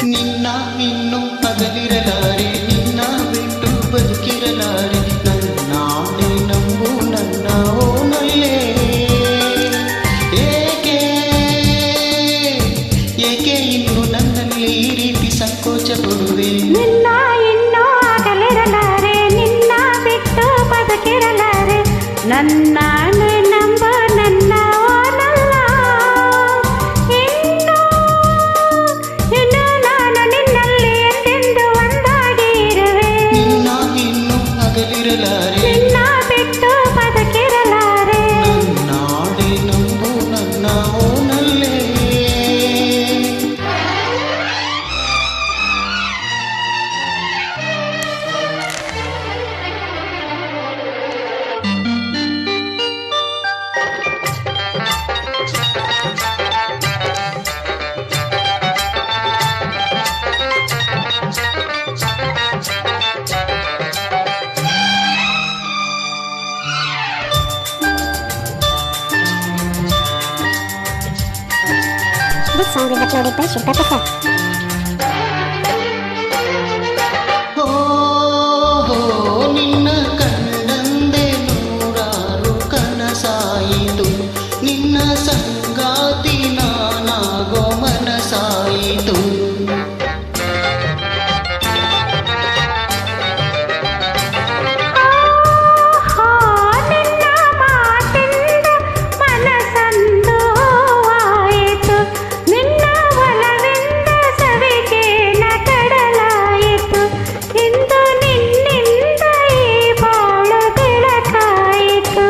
ನಿನ್ನ ಇನ್ನು ಅಗಲಿರಲಾರೆ, ನಿನ್ನ ಬಿಟ್ಟು ಬದುಕಿರಲಾರೆ, ನನ್ನಾಣೆ ನಂಬು ನನ್ನ ಓನಲ್ಲೇ. ಏಕೆ ಏಕೆ ಇನ್ನು ನನ್ನಲ್ಲಿ ಈ ರೀತಿ ಸಂಕೋಚ ಪಡುವೆ? ನಿನ್ನ ಇನ್ನು ಅಗಲಿರಲಾರೆ, ನಿನ್ನ ಬಿಟ್ಟು ಬದುಕಿರಲಾರೆ, ನನ್ನಾಣೆ ನಂಬು ನನ್ನ ಓನಲ್ಲ. ಇನ್ನು ನಾನು ನಿನ್ನಲ್ಲಿ ಎಂದೆಂದು ಒಂದಾಗಿ ಇರುವೆ. ನಿನ್ನ ಇನ್ನು ಅಗಲಿರಲಾರೆ, ನಿನ್ನ ಬಿಟ್ಟು ಬದುಕಿರಲಾರೆ, ನನ್ನಾಣೆ ನಂಬು ನನ್ನ ಓನಲ್ಲೇ. This song is uploaded by Shubha Prasad. ನಿನ್ನ ಕಂಡಂದೆ ನೂರಾರು ಕನಸಾಯಿತು, ನಿನ್ನ ಸಂಗಾತಿ ನಾನಾಗೋ ಮನಸಾಯಿತು. ನಿನ್ನ ಮಾತಿಂದ ಮನಸ್ಸಂದು ಆಯಿತು, ನಿನ್ನ ಒಲವಿಂದ ಸವಿಗೇನ ಕಡಲಾಯಿತು. ಇಂದು ನಿನ್ನಿಂದ ಈ ಬಾಳು ಬೆಳಕಾಯಿತು.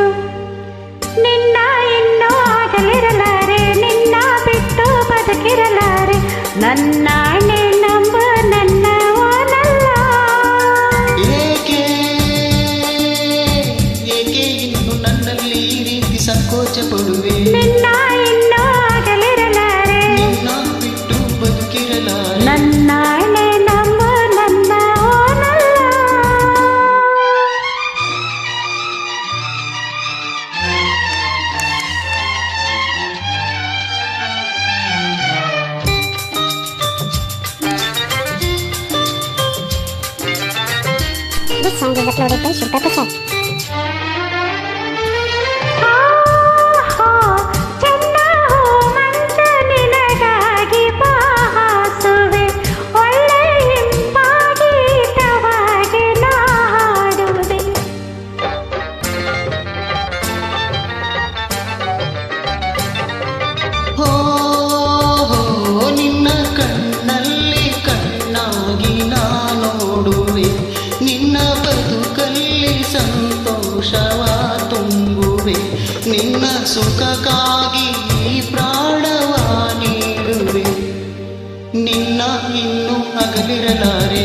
ನಿನ್ನ ಇನ್ನೂ ಆಗಲಿರಲಾರೆ, ನಿನ್ನ ಬಿಟ್ಟು ಬದುಕಿರಲಾರೆ, ನನ್ನಾಣೆ ನಂಬು ನನ್ನ ಓನಲ್ಲ. ಏಕೆ ಏಕೆ ಇನ್ನು ನನ್ನಲ್ಲಿ ಈ ರೀತಿ ಸಂಕೋಚ ಪಡುವೆ? ನಿನ್ನ ಇನ್ನೂ ಆಗಲಿರಲಾರೆ, ನಿನ್ನ ಬಿಟ್ಟು ಬದುಕಿರಲಾರೆ, ನನ್ನಾಣೆ ನಂಬು ನನ್ನ ಓನಲ್ಲ. This song is uploaded by Shubha Prasad. ಚೆನ್ನ ಮಂಚ ನಿನಗಾಗಿ ಬಾಸುವೆ, ಒಳ್ಳೆ ಹಿಂಪಾಗಿ ಹಿತವಾಗಿ ನಾಡುವೆ. ನಿನ್ನ ಕಣ್ಣಲ್ಲಿ ಕಣ್ಣಾಗಿ ನಾ ನೋಡುವೆ, ನಿನ್ನ ಬದುಕಲ್ಲಿ ಸಂತೋಷವ ತುಂಬುವೆ, ನಿನ್ನ ಸುಖಕ್ಕಾಗಿ ಈ ಪ್ರಾಣವ ನೀಡುವೆ. ನಿನ್ನ ಇನ್ನು ಅಗಲಿರಲಾರೆ,